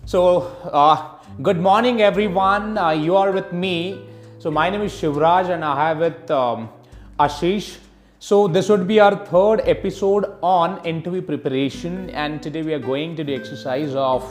So, good morning, everyone. You are with me. So, my name is Shivraj, and I have with Ashish. So, this would be our third episode on interview preparation, and today we are going to the exercise of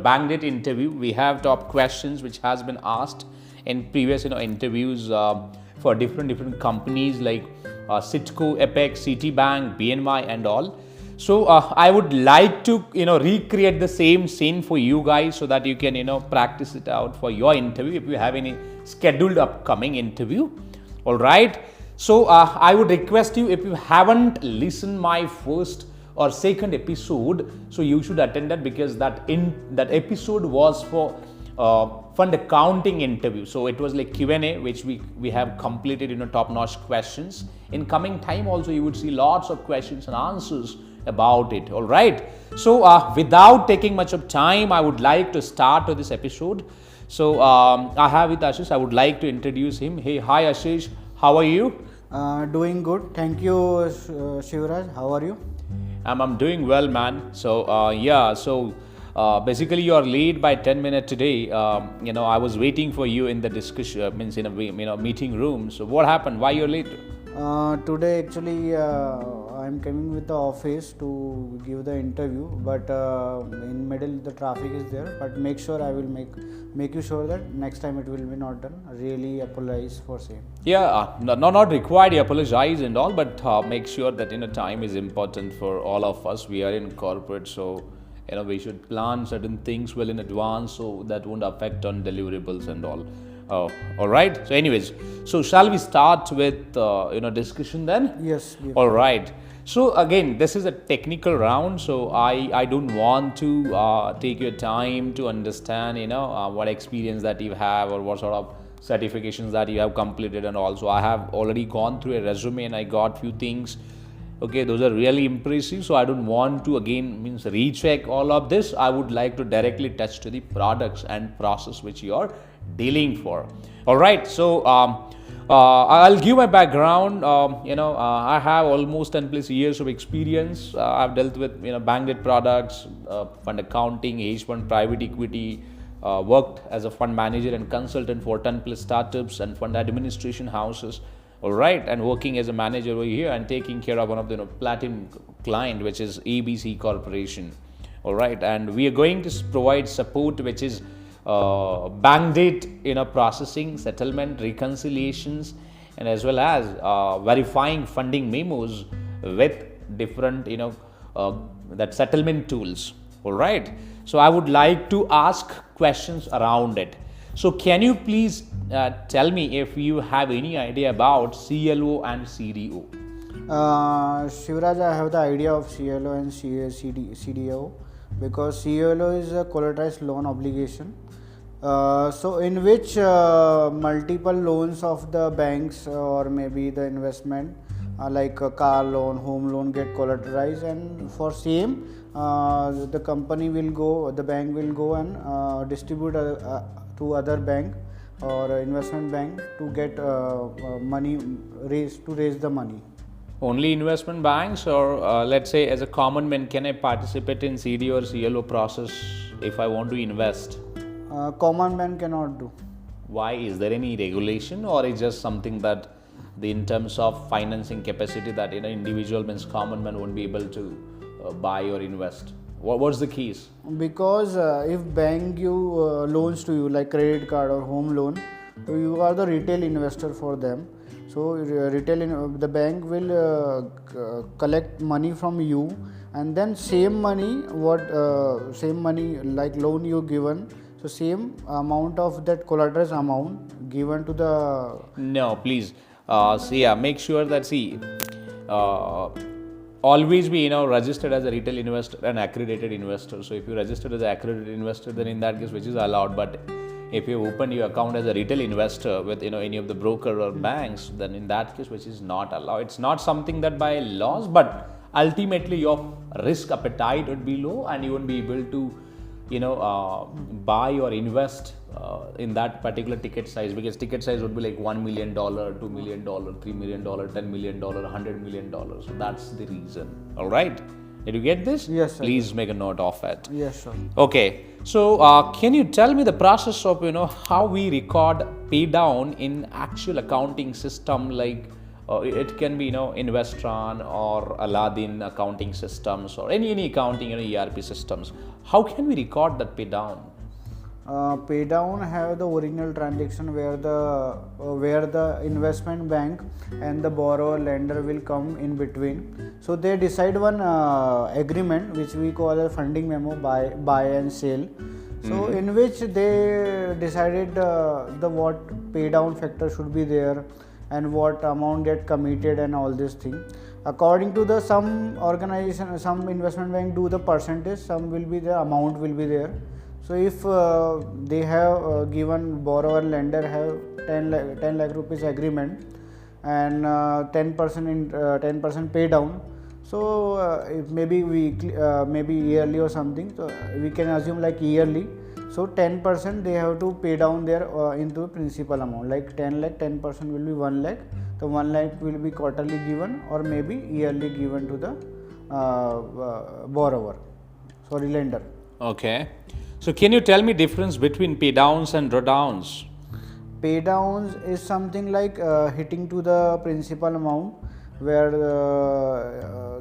bandit interview. We have top questions which has been asked in previous interviews for different companies like Citco, Epic, Citibank, BNY, and all. So I would like to recreate the same scene for you guys so that you can practice it out for your interview if you have any scheduled upcoming interview. All right. So I would request you, if you haven't listened my first or second episode, so you should attend that, because that episode was for fund accounting interview. So it was like Q&A, which we have completed top-notch questions. In coming time also you would see lots of questions and answers about it. All right. So without taking much of time, I would like to start with this episode. So I have with Ashish. I would like to introduce him. Hey, hi Ashish. How are you? Doing good. Thank you, Shivraj. How are you? I'm doing well, man. So basically you're late by 10 minutes today. I was waiting for you in the discussion, means in a meeting room. So what happened? Why you're late? Today actually I'm coming with the office to give the interview, but in middle the traffic is there. But make sure I will make you sure that next time it will be not done. I really apologize for same. Yeah, not required. You apologize and all, but make sure that time is important for all of us. We are in corporate, so we should plan certain things well in advance, so that won't affect on deliverables and all. All right. So anyways, so shall we start with discussion then? Yes. All right. So again, this is a technical round, so I don't want to take your time to understand what experience that you have or what sort of certifications that you have completed, and also I have already gone through a resume and I got few things. Okay, those are really impressive, so I don't want to again recheck all of this. I would like to directly touch to the products and process which you are dealing for. All right, so I'll give my background. I have almost 10 plus years of experience. I've dealt with banked products, fund accounting, hedge fund, private equity. Worked as a fund manager and consultant for 10 plus startups and fund administration houses. All right, and working as a manager over here and taking care of one of the platinum client, which is ABC Corporation. All right, and we are going to provide support which is bank date processing, settlement, reconciliations, and as well as verifying funding memos with different that settlement tools. All right, so I would like to ask questions around it. So can you please tell me if you have any idea about CLO and CDO? Shivraj, I have the idea of CLO and CDO, because CLO is a collateralized loan obligation. So in which multiple loans of the banks or maybe the investment like a car loan, home loan get collateralized, and for same the bank will go and distribute to other bank or investment bank to get money raise the money. Only investment banks, or let's say as a common man, can I participate in CD or CLO process if I want to invest? Common man cannot do. Why? Is there any regulation, or is just something that in terms of financing capacity that individual means common man won't be able to buy or invest? What's the case? Because if bank give loans to you like credit card or home loan, so you are the retail investor for them. So the bank will collect money from you, and then same money like loan you given, so same amount of that collateral amount given to the. No, please. Make sure that always be registered as a retail investor and accredited investor. So if you registered as an accredited investor, then in that case which is allowed. But if you open your account as a retail investor with any of the broker or banks, then in that case which is not allowed. It's not something that by laws, but ultimately your risk appetite would be low and you won't be able to buy or invest in that particular ticket size, because ticket size would be like $1 million, $2 million, $3 million, $10 million, $100 million. So that's the reason. All right. Did you get this? Yes, sir. Please make a note of it. Yes, sir. Okay, so can you tell me the process of how we record pay down in actual accounting system, like it can be Investron or Aladdin accounting systems or any accounting ERP systems. How can we record that pay down? Pay down have the original transaction where the investment bank and the borrower lender will come in between. So they decide one agreement which we call a funding memo, buy and sell. So in which they decided the what pay down factor should be there and what amount get committed and all this thing. According to the some organization, some investment bank do the percentage, some will be the amount will be there. So if they have given borrower lender have 10 lakh rupees agreement and 10% pay down, so if maybe maybe yearly or something, so we can assume like yearly. So 10% they have to pay down their into principal amount, like 10 lakh, 10% will be 1 lakh. So 1 lakh will be quarterly given or maybe yearly given to the lender. Okay. So can you tell me difference between pay downs and drawdowns? Pay downs is something like hitting to the principal amount where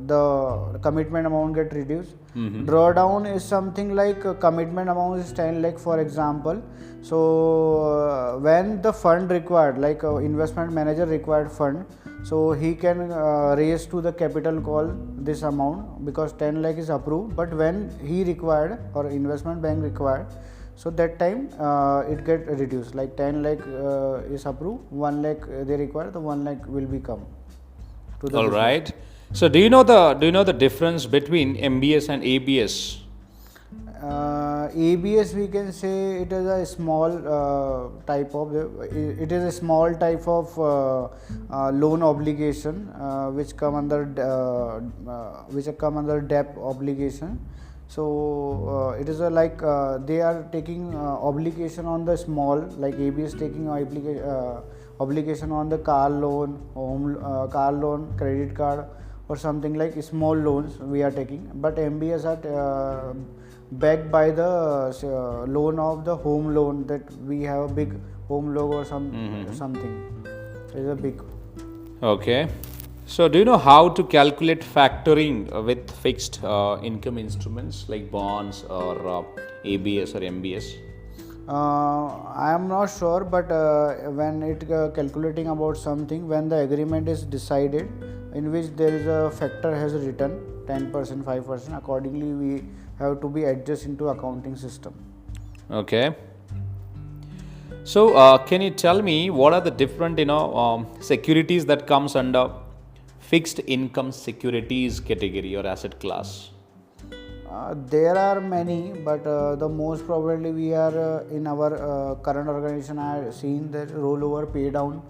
the commitment amount get reduced. Drawdown is something like commitment amount is 10 lakh for example. So when the fund required, like investment manager required fund, so he can raise to the capital call this amount because 10 lakh is approved. But when he required or investment bank required, so that time it get reduced, like 10 lakh is approved, 1 lakh they require, the 1 lakh will become to the All right. So do you know the difference between MBS and ABS? ABS we can say it is a small type of loan obligation which come under debt obligation. So it is like they are taking obligation on the small, like ABS taking obligation on the car loan, car loan, credit card or something like small loans we are taking. But MBS are backed by the loan of the home loan, that we have a big home loan or something. It is a big. Okay. So do you know how to calculate factoring with fixed income instruments like bonds or ABS or MBS? I am not sure, but when it calculating about something, when the agreement is decided, in which there is a factor has written 10%, 5%, accordingly we have to be adjusted into accounting system. Okay. So can you tell me what are the different securities that comes under fixed income securities category or asset class? There are many, but the most probably we are in our current organization are seeing that rollover, pay down,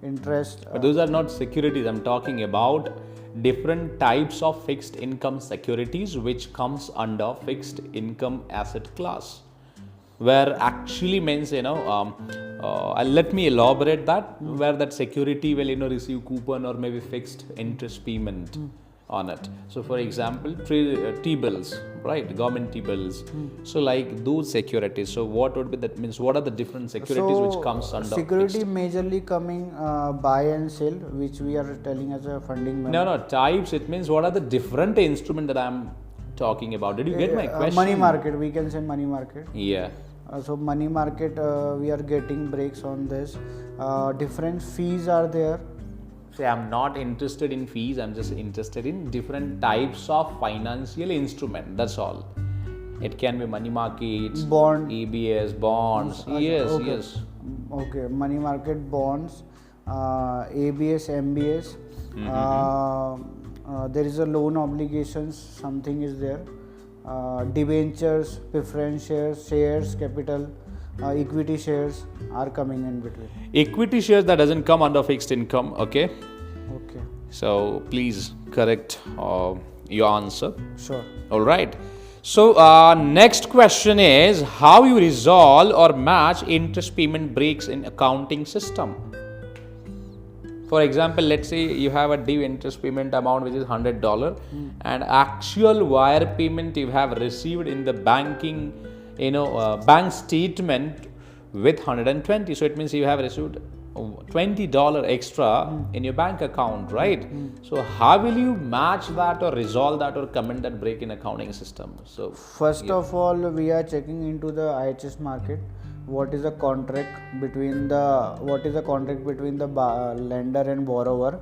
interest. But those are not securities. I'm talking about different types of fixed income securities which comes under fixed income asset class, where actually means let me elaborate that, where that security will receive coupon or maybe fixed interest payment on it. So for example, T-bills, right, government T-bills. So like those securities, so what would be that, means what are the different securities which comes under security fixed? Majorly coming buy and sell, which we are telling as a funding memo. No, types, it means what are the different instrument that I'm talking about. Did you get my question? Money market, we can say money market. Yeah. So money market, we are getting breaks on this. Different fees are there. See, I'm not interested in fees. I'm just interested in different types of financial instrument. That's all. It can be money markets, bond, ABS, bonds. Yes, okay. yes. Okay, money market, bonds, ABS, MBS. There is a loan obligations. Something is there. Debentures, preference shares, capital, equity shares are coming in between. Equity shares, that doesn't come under fixed income. Okay. Okay. So please correct your answer. Sure. All right. So next question is how you resolve or match interest payment breaks in accounting system. for example, let's say you have a due interest payment amount which is $100, and actual wire payment you have received in the banking, bank statement with 120. So it means you have received $20 extra in your bank account, right? So how will you match that or resolve that or comment that break in accounting system? So First of all, we are checking into the IHS market. What is the contract between the lender and borrower,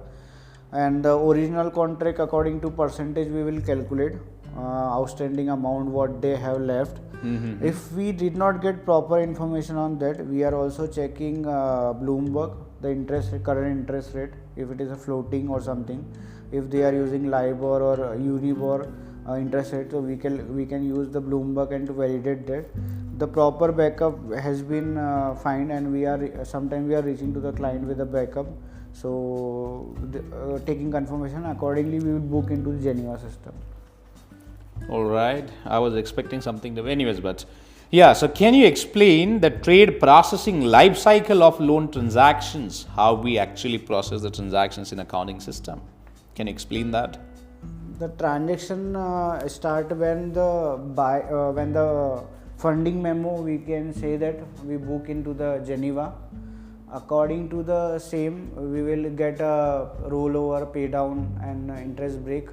and the original contract, according to percentage we will calculate outstanding amount what they have left. If we did not get proper information on that, we are also checking Bloomberg, the current interest rate, if it is a floating or something, if they are using LIBOR or Euribor interest rate, so we can use the Bloomberg and to validate that the proper backup has been found, and sometimes we are reaching to the client with a backup. So taking confirmation accordingly, we will book into the Geneva system. all right, I was expecting something anyways, but yeah. So can you explain the trade processing life cycle of loan transactions, how we actually process the transactions in accounting system? Can you explain that? The transaction start when the funding memo, we can say that we book into the Geneva. According to the same, we will get a rollover, pay down, and interest break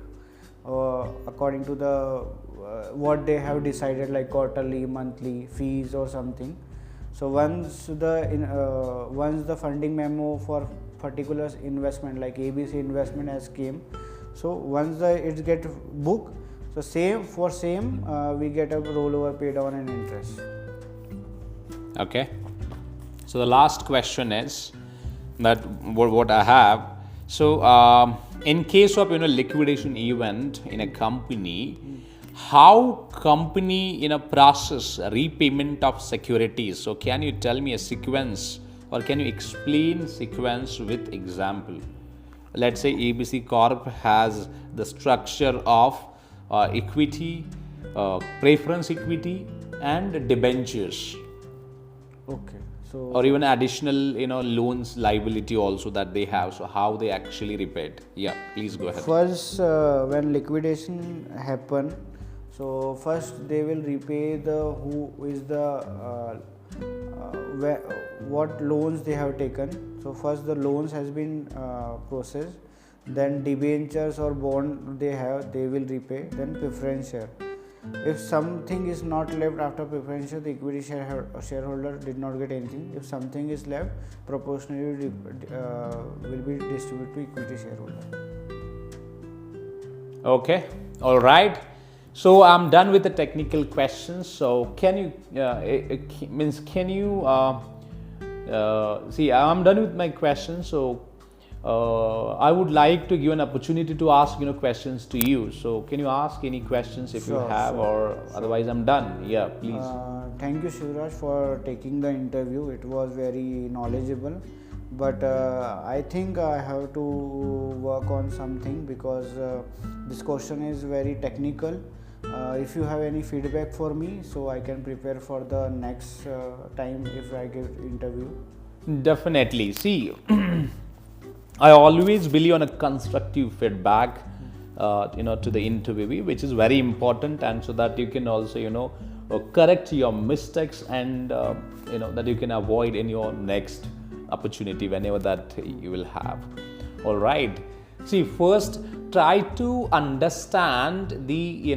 according to the what they have decided, like quarterly, monthly fees or something. So once the funding memo for particular investment like ABC investment has came, so once it get booked, so we get a rollover, pay down, and interest. Okay. So the last question is that what I have. So in case of liquidation event in a company, how company process repayment of securities? So can you tell me a sequence, or can you explain sequence with example? Let's say ABC Corp has the structure of equity, preference equity, and debentures. Okay. So Or even additional loans liability also that they have. So how they actually repay it? Yeah, please go ahead. first, when liquidation happen, so first they will repay what loans they have taken. So first the loans has been processed, then debentures or bond they will repay, then preference share. If something is not left after preference share, the equity shareholder did not get anything. If something is left, proportionally will be distributed to equity shareholder. Okay, all right. So I'm done with the technical questions. So can you see? I'm done with my questions. So I would like to give an opportunity to ask questions to you. So can you ask any questions if you have, or otherwise I'm done. Yeah, please. Thank you, Shivraj, for taking the interview. It was very knowledgeable, but I think I have to work on something because this question is very technical. If you have any feedback for me, so I can prepare for the next time if I give interview. Definitely. See, I always believe on a constructive feedback, to the interviewee, which is very important, and so that you can also, correct your mistakes, and that you can avoid in your next opportunity whenever that you will have. All right. See, first try to understand the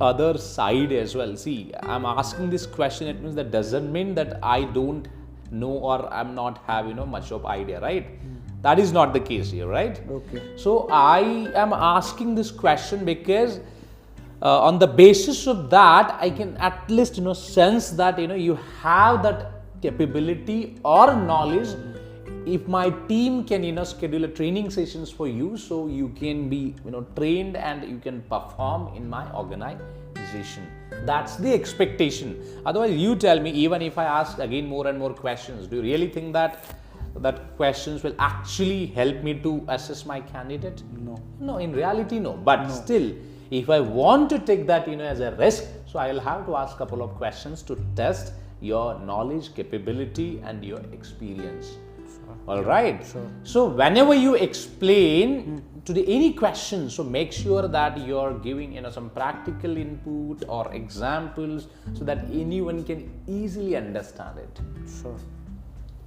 other side as well. See, I'm asking this question. It means that doesn't mean that I don't know or I'm not have much of idea, right? That is not the case here, right? Okay. So I am asking this question because on the basis of that, I can at least sense that you have that capability or knowledge. If my team can schedule a training sessions for you, so you can be trained and you can perform in my organization. That's the expectation. Otherwise, you tell me, even if I ask again more and more questions, do you really think that questions will actually help me to assess my candidate? No, in reality, no. But still, if I want to take that as a risk, so I'll have to ask a couple of questions to test your knowledge, capability, and your experience. All right. Sure. So whenever you explain to the any question, so make sure that you're giving some practical input or examples so that anyone can easily understand it. Sure.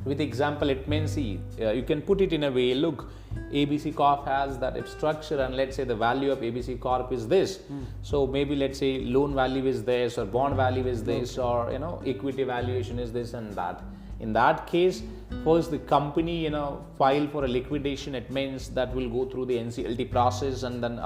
With example, it means you can put it in a way. Look, ABC Corp has that structure, and let's say the value of ABC Corp is this. So maybe let's say loan value is this, or bond value is this, or equity valuation is this and that. In that case, first the company file for a liquidation. It means that will go through the NCLT process, and then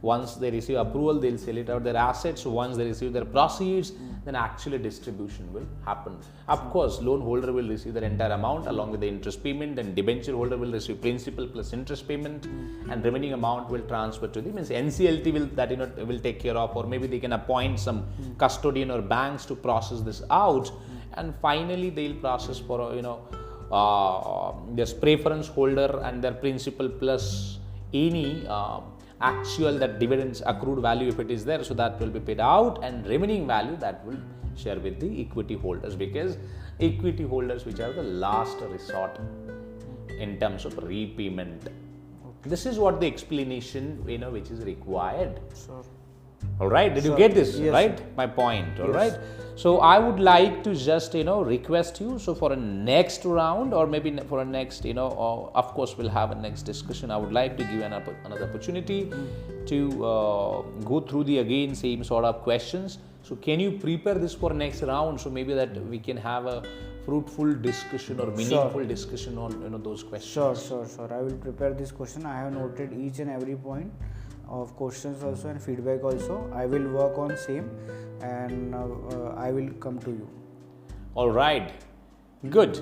once they receive approval, they'll sell it out their assets. So once they receive their proceeds, then actually distribution will happen. Of course, loan holder will receive their entire amount along with the interest payment, then debenture holder will receive principal plus interest payment, and remaining amount will transfer to the means NCLT will take care of, or maybe they can appoint some custodian or banks to process this out, and finally they'll process for this preference holder and their principal plus any actual that dividends accrued value if it is there, so that will be paid out, and remaining value that will share with the equity holders, because equity holders which are the last resort in terms of repayment. This is what the explanation which is required. Sure. All right, did you get this? Yes, right, sir. my point. All Yes. right, so I would like to just request you, so for a next round, or maybe for a next or of course we'll have a next discussion, I would like to give another opportunity to go through the again same sort of questions. So can you prepare this for next round, so maybe that we can have a fruitful discussion or meaningful discussion on those questions. Sure. I will prepare this question. I have noted each and every point of questions also and feedback also. I will work on same, and I will come to you. All right, good.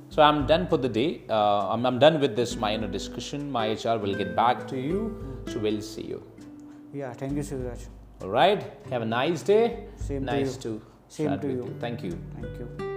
So I'm done for the day. I'm done with this minor discussion. My HR will get back to you. So we'll see you. Yeah, thank you, Shivraj. All right. Have a nice day. Same to nice you. to Same chat to with you. Thank you. Thank you.